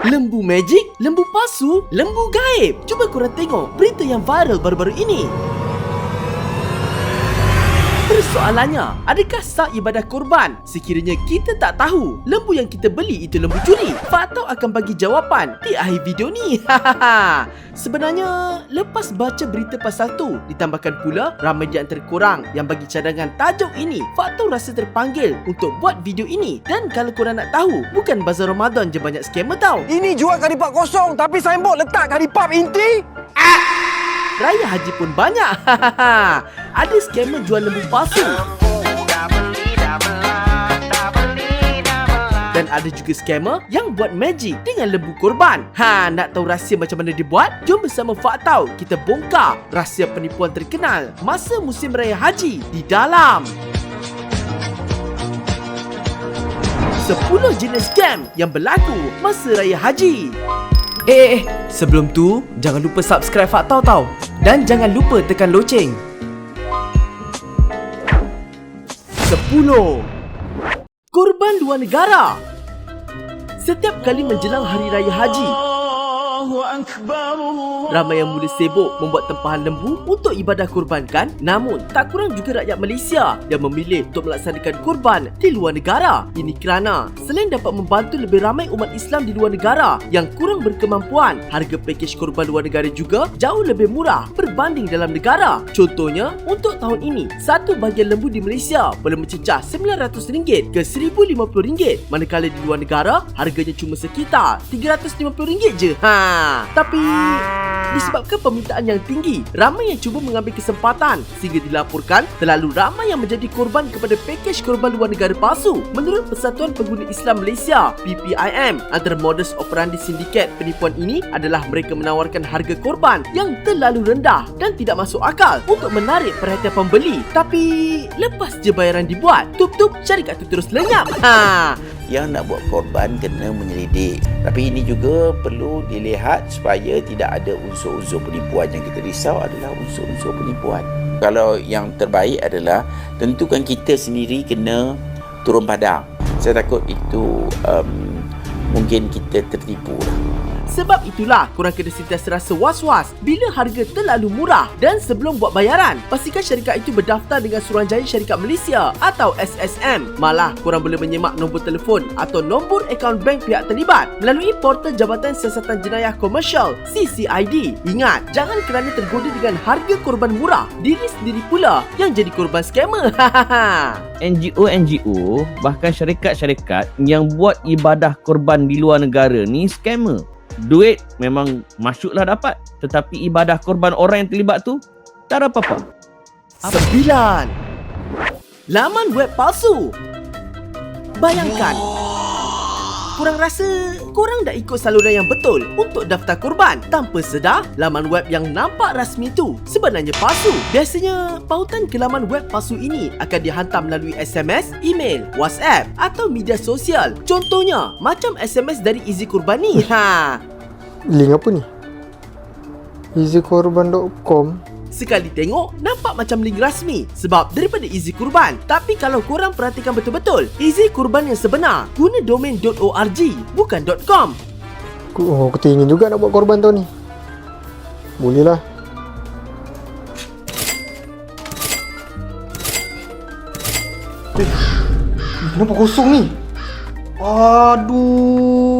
Lembu magic, lembu palsu, lembu gaib. Cuba korang tengok berita yang viral baru-baru ini. Persoalannya, adakah sah ibadah korban sekiranya kita tak tahu lembu yang kita beli itu lembu curi? Fakto akan bagi jawapan di akhir video ni. Sebenarnya, lepas baca berita pasal tu, ditambahkan pula ramai di antara korang yang bagi cadangan tajuk ini, Fakto rasa terpanggil untuk buat video ini. Dan kalau korang nak tahu, bukan bazar Ramadan je banyak scammer tau. Ini jual karipap kosong tapi signboard letak karipap inti. Raya haji pun banyak. Ada scammer jual lembu palsu. Dan ada juga scammer yang buat magic dengan lembu korban. Nak tahu rahsia macam mana dia buat? Jom bersama Faktau kita bongkar rahsia penipuan terkenal masa musim raya haji di dalam 10 jenis scam yang berlaku masa raya haji. Sebelum tu, jangan lupa subscribe Faktau tau. Dan jangan lupa tekan loceng. 10. Korban luar negara. Setiap kali menjelang Hari Raya Haji, ramai yang mula sibuk membuat tempahan lembu untuk ibadah kurbankan. Namun, tak kurang juga rakyat Malaysia yang memilih untuk melaksanakan kurban di luar negara. Ini kerana selain dapat membantu lebih ramai umat Islam di luar negara yang kurang berkemampuan, harga pakej kurban luar negara juga jauh lebih murah berbanding dalam negara. Contohnya, untuk tahun ini, satu bahagian lembu di Malaysia boleh mencecah RM900 ke RM1,050, manakala di luar negara harganya cuma sekitar RM350 je. Tapi disebabkan permintaan yang tinggi, ramai yang cuba mengambil kesempatan sehingga dilaporkan terlalu ramai yang menjadi korban kepada pakej korban luar negara palsu. Menurut Persatuan Pengguna Islam Malaysia (PPIM), antara modus operandi sindiket penipuan ini adalah mereka menawarkan harga korban yang terlalu rendah dan tidak masuk akal untuk menarik perhatian pembeli. Tapi lepas je bayaran dibuat, tup-tup syarikat tu terus lenyap. Yang nak buat korban kena menyelidik. Tapi ini juga perlu dilihat supaya tidak ada unsur-unsur penipuan. Yang kita risau adalah unsur-unsur penipuan. Kalau yang terbaik adalah tentukan kita sendiri kena turun padang. Saya takut itu mungkin kita tertipu lah. Sebab itulah korang kena sentiasa rasa was-was bila harga terlalu murah. Dan sebelum buat bayaran, pastikan syarikat itu berdaftar dengan Suruhanjaya Syarikat Malaysia atau SSM. Malah korang boleh menyemak nombor telefon atau nombor akaun bank pihak terlibat melalui portal Jabatan Siasatan Jenayah Komersial (CCID). Ingat, jangan kerana tergoda dengan harga korban murah, diri sendiri pula yang jadi korban scammer. NGO bahkan syarikat-syarikat yang buat ibadah korban di luar negara ni scammer. Duit memang masuklah dapat, tetapi ibadah korban orang yang terlibat tu tak ada apa-apa. 9. Laman web palsu. Bayangkan, korang rasa korang dah ikut saluran yang betul untuk daftar korban. Tanpa sedar, laman web yang nampak rasmi tu sebenarnya palsu. Biasanya, pautan ke laman web palsu ini akan dihantar melalui SMS, email, WhatsApp atau media sosial. Contohnya, macam SMS dari Easy Kurban ni. Link apa ni? easykorban.com. Sekali tengok, nampak macam link rasmi sebab daripada Easy Kurban. Tapi kalau korang perhatikan betul-betul, Easy Kurban yang sebenar guna domain .org, bukan .com. Aku ingin juga nak buat korban tahun ni. Boleh lah. Kenapa kosong ni? Aduh.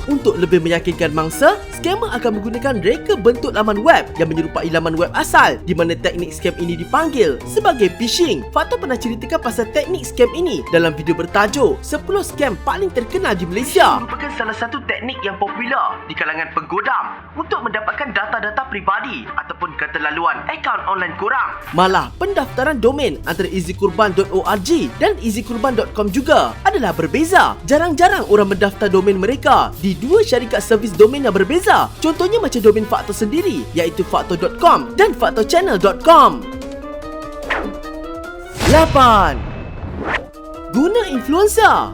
Untuk lebih meyakinkan mangsa, scammer akan menggunakan reka bentuk laman web yang menyerupai laman web asal, di mana teknik scam ini dipanggil sebagai phishing. Fakta pernah ceritakan pasal teknik scam ini dalam video bertajuk 10 scam paling terkenal di Malaysia. Merupakan salah satu teknik yang popular di kalangan penggodam untuk mendapatkan data-data pribadi ataupun keterlaluan akaun online korang. Malah, pendaftaran domain antara easykurban.org dan easykurban.com juga adalah berbeza. Jarang-jarang orang mendaftar domain mereka di dua syarikat servis domain yang berbeza. Contohnya macam domain Fakto sendiri, iaitu fakto.com dan faktochannel.com. 8. Guna influencer.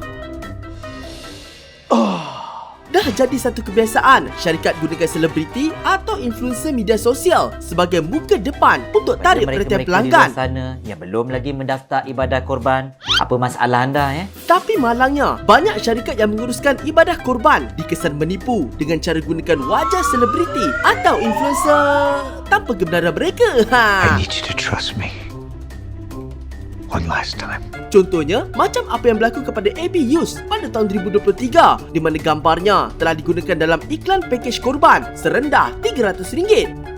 dah jadi satu kebiasaan syarikat gunakan selebriti atau influencer media sosial sebagai muka depan untuk tarik perhatian pelanggan. Di luar sana yang belum lagi mendaftar ibadah korban, apa masalah anda Tapi malangnya, banyak syarikat yang menguruskan ibadah korban dikesan menipu dengan cara gunakan wajah selebriti atau influencer tanpa kebenaran mereka. I need you to trust me. One last time. Contohnya, macam apa yang berlaku kepada AB Yus pada tahun 2023 di mana gambarnya telah digunakan dalam iklan pakej korban serendah RM300.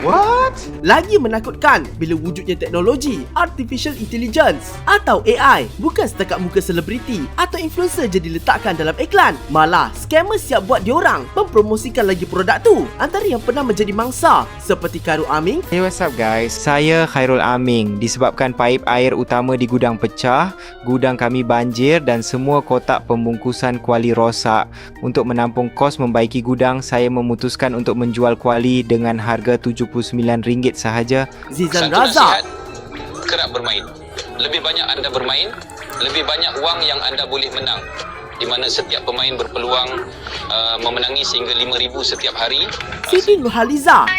What? Lagi menakutkan bila wujudnya teknologi Artificial Intelligence atau AI bukan setakat muka selebriti atau influencer je diletakkan dalam iklan. Malah, scammer siap buat diorang mempromosikan lagi produk tu. Antara yang pernah menjadi mangsa seperti Khairul Aming. Hey, what's up guys? Saya Khairul Aming. Disebabkan paip air utama di gudang pecah, gudang kami banjir dan semua kotak pembungkusan kuali rosak. Untuk menampung kos membaiki gudang, saya memutuskan untuk menjual kuali dengan harga RM79 sahaja. Zizan Satu Raza. nasihat, kerap bermain. Lebih banyak anda bermain, lebih banyak wang yang anda boleh menang. Di mana setiap pemain berpeluang memenangi sehingga RM5,000 setiap hari. Siti Nurhaliza.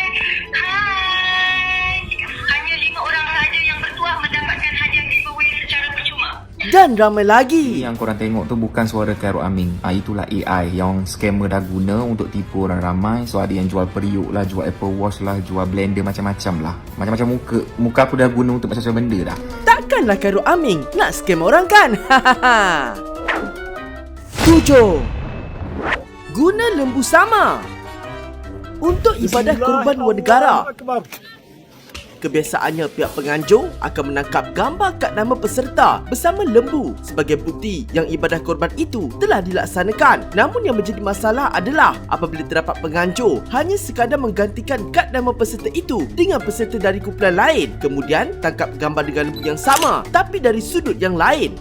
Hanya 5 orang sahaja yang bertuah mendapatkan hadiah giveaway secara percuma. Dan ramai lagi. Yang korang tengok tu bukan suara Khairul Aming. Itulah AI yang scammer dah guna untuk tipu orang ramai. So ada yang jual periuk lah, jual Apple Watch lah, jual blender macam-macam lah. Macam-macam muka aku dah guna untuk macam-macam benda dah. Takkanlah Khairul Aming nak scam orang kan? 7. Guna lembu sama untuk ibadah korban luar negara. Kebiasaannya pihak penganjur akan menangkap gambar kad nama peserta bersama lembu sebagai bukti yang ibadah korban itu telah dilaksanakan. Namun yang menjadi masalah adalah apabila terdapat penganjur hanya sekadar menggantikan kad nama peserta itu dengan peserta dari kumpulan lain, kemudian tangkap gambar dengan lembu yang sama tapi dari sudut yang lain.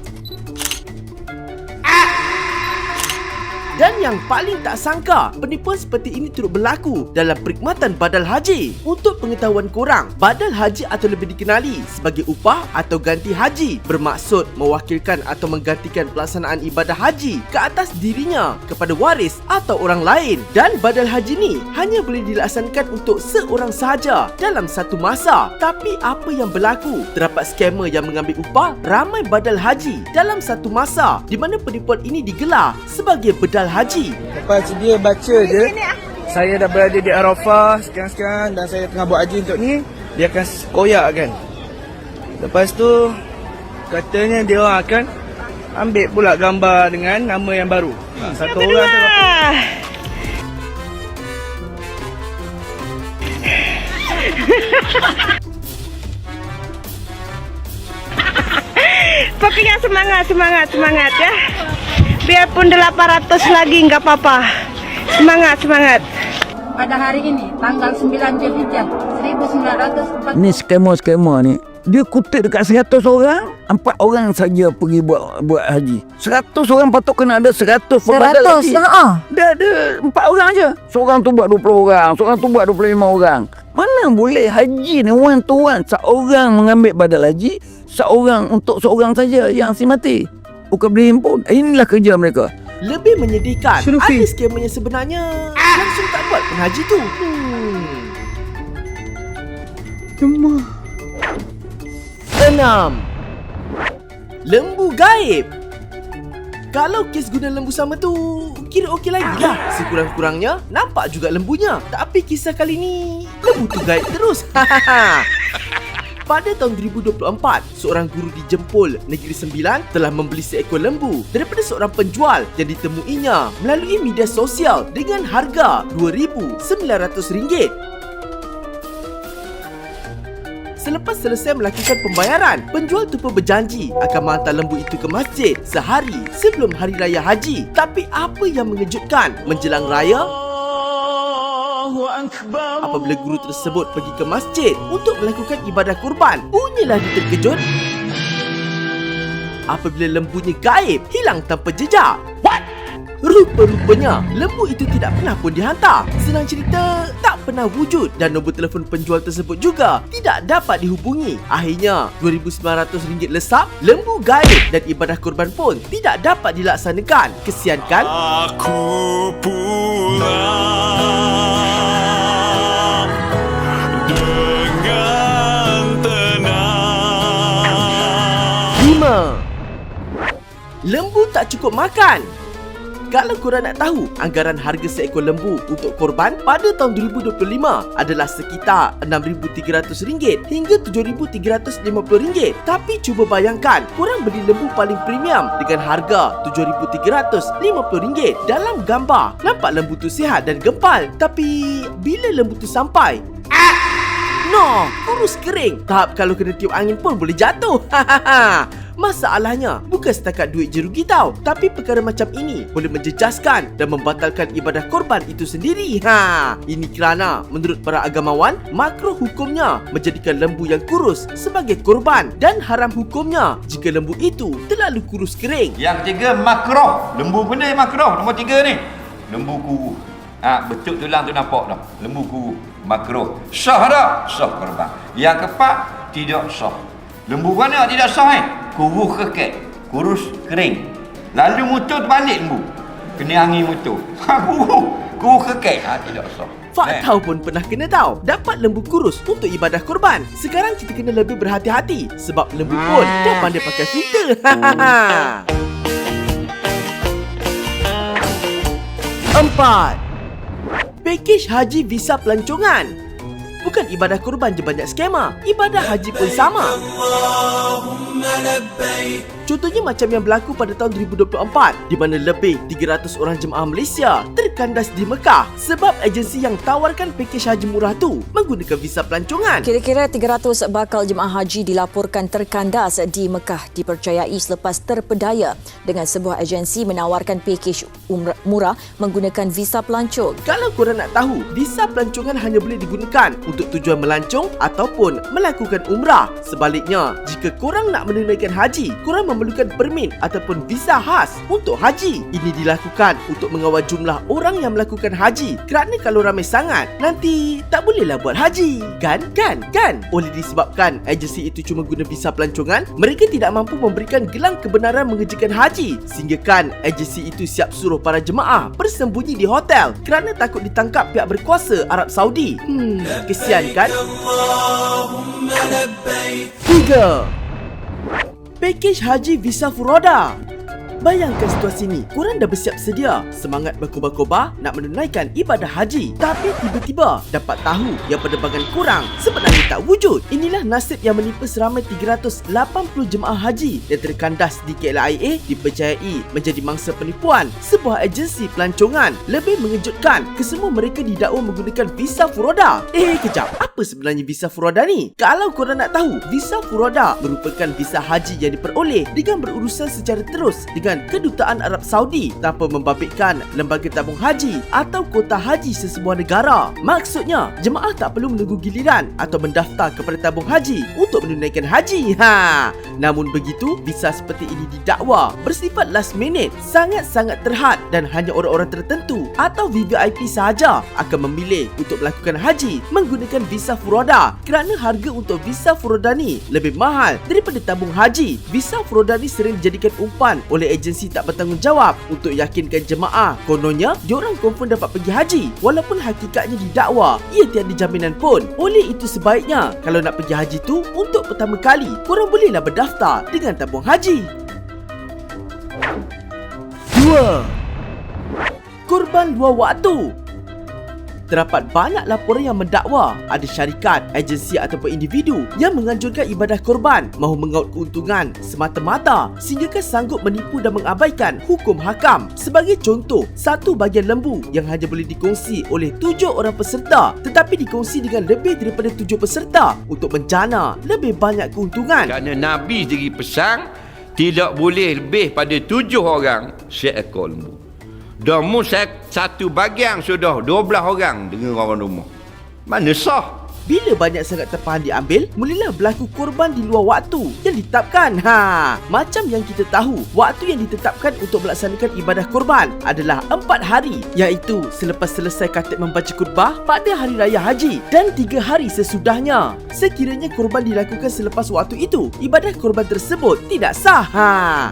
Dan yang paling tak sangka, penipuan seperti ini turut berlaku dalam perkhidmatan badal haji. Untuk pengetahuan korang, badal haji atau lebih dikenali sebagai upah atau ganti haji bermaksud mewakilkan atau menggantikan pelaksanaan ibadah haji ke atas dirinya kepada waris atau orang lain. Dan badal haji ni hanya boleh dilaksanakan untuk seorang sahaja dalam satu masa. Tapi apa yang berlaku? Terdapat scammer yang mengambil upah ramai badal haji dalam satu masa di mana penipuan ini digelar sebagai bedal haji. Lepas dia baca je, saya dah berada di Arafah sekian-sekian dan saya tengah buat haji untuk ni, dia akan koyak kan. Lepas tu katanya dia orang akan ambil pula gambar dengan nama yang baru. Satu orang tu Pokoknya semangat ya. Biarpun 800 lagi enggak apa-apa. Semangat. Pada hari ini, tanggal 9 Julhijjah 1940. Ni skema ni, dia kutip dekat 100 orang, 4 orang saja pergi buat haji. 100 orang patut kena ada 100 perbadal haji. Dia ada 4 orang aja. Seorang tu buat 20 orang, seorang tu buat 25 orang. Mana boleh haji ni one to one, seorang mengambil badal haji, seorang untuk seorang saja yang si mati. Bukan boleh himpun. Inilah kerja mereka. Lebih menyedihkan, ada skamernya sebenarnya langsung tak buat pun haji tu. Cuma 6. Lembu gaib. Kalau kes guna lembu sama tu kira okey lagi lah. Sekurang-kurangnya nampak juga lembunya. Tapi kisah kali ni lembu tu gaib terus. Pada tahun 2024, seorang guru di Jempol, Negeri Sembilan telah membeli seekor lembu daripada seorang penjual yang ditemuinya melalui media sosial dengan harga RM2,900. Selepas selesai melakukan pembayaran, penjual tu pun berjanji akan menghantar lembu itu ke masjid sehari sebelum Hari Raya Haji. Tapi apa yang mengejutkan, menjelang raya, apabila guru tersebut pergi ke masjid untuk melakukan ibadah kurban, punyalah dia terkejut apabila lembunya gaib, hilang tanpa jejak. Rupa-rupanya lembu itu tidak pernah pun dihantar. Senang cerita, tak pernah wujud dan nombor telefon penjual tersebut juga tidak dapat dihubungi. Akhirnya RM2,900 lesap, lembu gaib dan ibadah kurban pun tidak dapat dilaksanakan. Kesian kan? Aku pulang dengan tenang. 5. Lembu tak cukup makan. Kalau korang nak tahu, anggaran harga seekor lembu untuk korban pada tahun 2025 adalah sekitar RM6,300 hingga RM7,350. Tapi cuba bayangkan, korang beli lembu paling premium dengan harga RM7,350. Dalam gambar, nampak lembu tu sihat dan gempal. Tapi bila lembu tu sampai, no, kurus kering. Tahap kalau kena tiup angin pun boleh jatuh. Masalahnya, bukan setakat duit je rugi tau, tapi perkara macam ini boleh menjejaskan dan membatalkan ibadah korban itu sendiri. Ini kerana menurut para agamawan, makruh hukumnya menjadikan lembu yang kurus sebagai korban dan haram hukumnya jika lembu itu terlalu kurus kering. Yang ketiga, makruh. Lembu benda yang makruh. Nombor 3 ni, lembu kuru. Betul tulang tu nampak dah. Lembu kuru, makruh. Sah tak? Sah korban. Yang keempat, tidak sah. Lembu mana tidak sah Kuru kekek, kurus kering. Lalu motor terbalik lembu. Kena angin motor. Kuru kekek. Tidak sah. Fak tahu pun pernah kena tahu dapat lembu kurus untuk ibadah korban. Sekarang kita kena lebih berhati-hati sebab lembu pun dah pandai pakai filter. 4. Pakej haji visa pelancongan. Bukan ibadah korban je banyak skema, ibadah haji pun sama. Contohnya macam yang berlaku pada tahun 2024 di mana lebih 300 orang jemaah Malaysia terkandas di Mekah sebab agensi yang tawarkan pakej haji murah tu menggunakan visa pelancongan. Kira-kira 300 bakal jemaah haji dilaporkan terkandas di Mekah dipercayai selepas terpedaya dengan sebuah agensi menawarkan pakej murah menggunakan visa pelancong. Kalau korang nak tahu, visa pelancongan hanya boleh digunakan untuk tujuan melancong ataupun melakukan umrah. Sebaliknya, jika korang nak menunaikan haji, korang memerlukan permit ataupun visa khas untuk haji. Ini dilakukan untuk mengawal jumlah orang yang melakukan haji kerana kalau ramai sangat, nanti tak bolehlah buat haji. Kan? Oleh disebabkan agensi itu cuma guna visa pelancongan, mereka tidak mampu memberikan gelang kebenaran mengerjakan haji sehinggakan agensi itu siap suruh para jemaah bersembunyi di hotel kerana takut ditangkap pihak berkuasa Arab Saudi. Kesian kan? 3. Pakej haji visa furoda. Bayangkan situasi ni, korang dah bersiap sedia, semangat berkobar-kobar nak menunaikan ibadah haji, tapi tiba-tiba dapat tahu yang penerbangan korang sebenarnya tak wujud. Inilah nasib yang menimpa seramai 380 jemaah haji yang terkandas di KLIA dipercayai menjadi mangsa penipuan sebuah agensi pelancongan. Lebih mengejutkan, kesemua mereka didakwa menggunakan visa furoda. Kejap, apa sebenarnya visa furoda ni? Kalau korang nak tahu, visa furoda merupakan visa haji yang diperoleh dengan berurusan secara terus dengan Kedutaan Arab Saudi tanpa membabitkan lembaga tabung haji atau kota haji sesebuah negara. Maksudnya, jemaah tak perlu menunggu giliran atau mendaftar kepada tabung haji untuk menunaikan haji. Namun begitu, visa seperti ini didakwa bersifat last minute, sangat-sangat terhad dan hanya orang-orang tertentu atau VVIP sahaja akan memilih untuk melakukan haji menggunakan visa furoda kerana harga untuk visa furoda ni lebih mahal daripada tabung haji. Visa furoda ni sering dijadikan umpan oleh agensi tak bertanggungjawab untuk yakinkan jemaah kononnya diorang confirm dapat pergi haji walaupun hakikatnya didakwa ia tiada jaminan pun. Oleh itu sebaiknya kalau nak pergi haji tu untuk pertama kali, korang bolehlah berdaftar dengan tabung haji. 2. Korban luar waktu. Terdapat banyak laporan yang mendakwa ada syarikat, agensi ataupun individu yang menganjurkan ibadah korban mahu mengaut keuntungan semata-mata sehingga sanggup menipu dan mengabaikan hukum hakam. Sebagai contoh, satu bahagian lembu yang hanya boleh dikongsi oleh 7 orang peserta tetapi dikongsi dengan lebih daripada 7 peserta untuk menjana lebih banyak keuntungan. Kerana Nabi sendiri pesan tidak boleh lebih pada 7 orang seekor lembu. Dah satu bagian sudah 12 orang dengan orang rumah. Mana sah? Bila banyak sangat tempahan diambil, mulalah berlaku korban di luar waktu yang ditetapkan. Macam yang kita tahu, waktu yang ditetapkan untuk melaksanakan ibadah korban adalah 4 hari, iaitu selepas selesai khatib membaca khutbah pada hari raya haji dan 3 hari sesudahnya. Sekiranya korban dilakukan selepas waktu itu, ibadah korban tersebut tidak sah.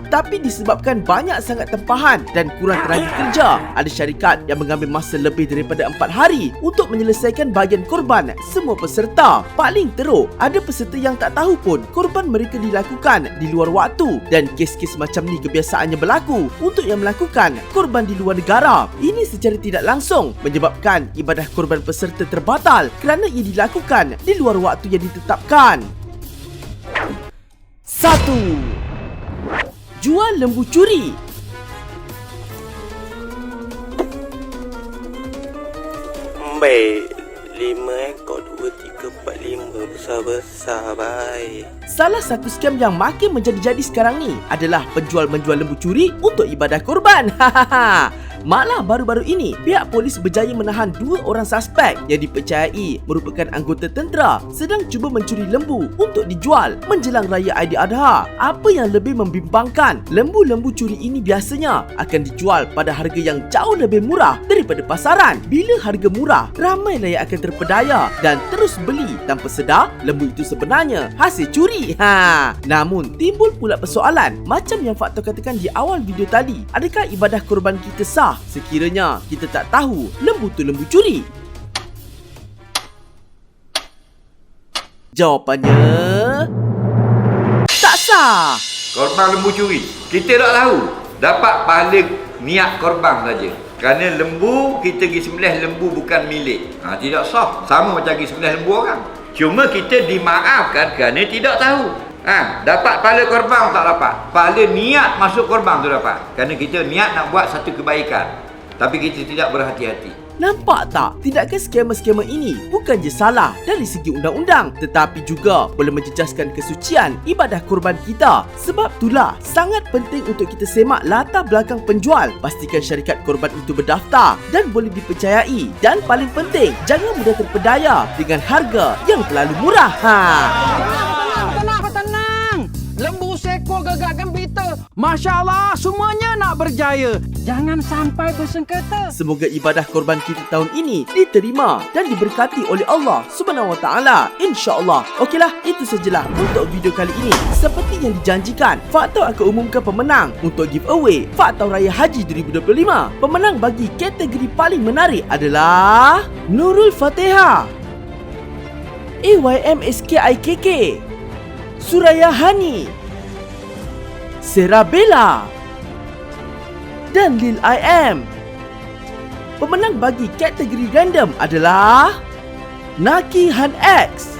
Tapi disebabkan banyak sangat tempahan dan kurang tenaga kerja, ada syarikat yang mengambil masa lebih daripada 4 hari untuk menyelesaikan bahagian korban semua peserta. Paling teruk, ada peserta yang tak tahu pun korban mereka dilakukan di luar waktu, dan kes-kes macam ni kebiasaannya berlaku untuk yang melakukan korban di luar negara. Ini secara tidak langsung menyebabkan ibadah korban peserta terbatal kerana ia dilakukan di luar waktu yang ditetapkan. 1. Jual lembu curi. Baik, 5 ekor 2, 3, 4, 5 besar-besar baik. Salah satu scam yang makin menjadi-jadi sekarang ni adalah penjual menjual lembu curi untuk ibadah korban. Malah baru-baru ini, pihak polis berjaya menahan 2 orang suspek yang dipercayai merupakan anggota tentera sedang cuba mencuri lembu untuk dijual menjelang Raya Aidiladha. Apa yang lebih membimbangkan, lembu-lembu curi ini biasanya akan dijual pada harga yang jauh lebih murah daripada pasaran. Bila harga murah, ramailah yang akan terpedaya dan terus beli tanpa sedar lembu itu sebenarnya hasil curi. Namun, timbul pula persoalan macam yang Faktor katakan di awal video tadi. Adakah ibadah korban kita sah sekiranya kita tak tahu lembu tu lembu curi? Jawapannya tak sah. Korban lembu curi, kita tak tahu, dapat pahala niat korban saja. Kerana lembu kita pergi sembelih, lembu bukan milik. Tidak sah. Sama macam pergi sembelih lembu orang. Cuma kita dimaafkan kerana tidak tahu. Dapat pahala korban tak dapat. Pahala niat masuk korban tu dapat. Kerana kita niat nak buat satu kebaikan, tapi kita tidak berhati-hati. Nampak tak? Tidakkah skamer-skamer ini bukan je salah dari segi undang-undang, tetapi juga boleh menjejaskan kesucian ibadah korban kita. Sebab itulah sangat penting untuk kita semak latar belakang penjual. Pastikan syarikat korban itu berdaftar dan boleh dipercayai. Dan paling penting, jangan mudah terpedaya dengan harga yang terlalu murah. Tenang. Lembu seekor gagak gembita. Masya Allah, semuanya nak berjaya. Jangan sampai bersengketa. Semoga ibadah korban kita tahun ini diterima dan diberkati oleh Allah Subhanahu Wa Taala. InsyaAllah. Okeylah, itu sajalah untuk video kali ini. Seperti yang dijanjikan, Faktor akan umumkan pemenang untuk giveaway Faktor Raya Haji 2025. Pemenang bagi kategori paling menarik adalah Nurul Fatihah, AYMSKIKK, Suraya Hani, Serabella dan Lil IM. Pemenang bagi kategori random adalah Naki Han X,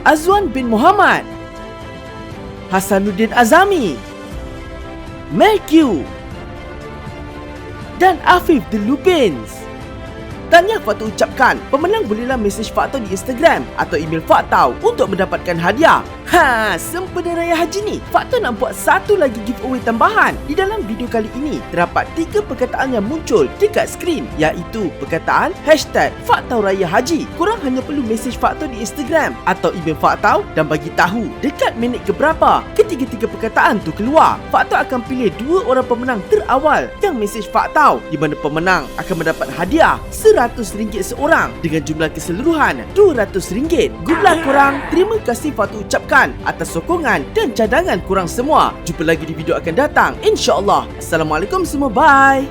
Azwan bin Muhammad, Hasanuddin Azami, Melq dan Afif The Lupins. Dan yang Faktor ucapkan, pemenang bolehlah mesej Faktor di Instagram atau email Faktor untuk mendapatkan hadiah. Sempena Raya Haji ni, Faktor nak buat satu lagi giveaway tambahan. Di dalam video kali ini, terdapat 3 perkataan yang muncul dekat skrin, iaitu perkataan #Faktor Raya Haji. Korang hanya perlu mesej Faktor di Instagram atau email Faktor dan bagi tahu dekat minit keberapa ketiga-tiga perkataan tu keluar. Faktor akan pilih 2 orang pemenang terawal yang mesej Faktor, di mana pemenang akan mendapat hadiah RM100 seorang dengan jumlah keseluruhan RM200. Good luck korang. Terima kasih Faktor ucapkan atas sokongan dan cadangan korang semua. Jumpa lagi di video akan datang, InsyaAllah. Assalamualaikum semua. Bye.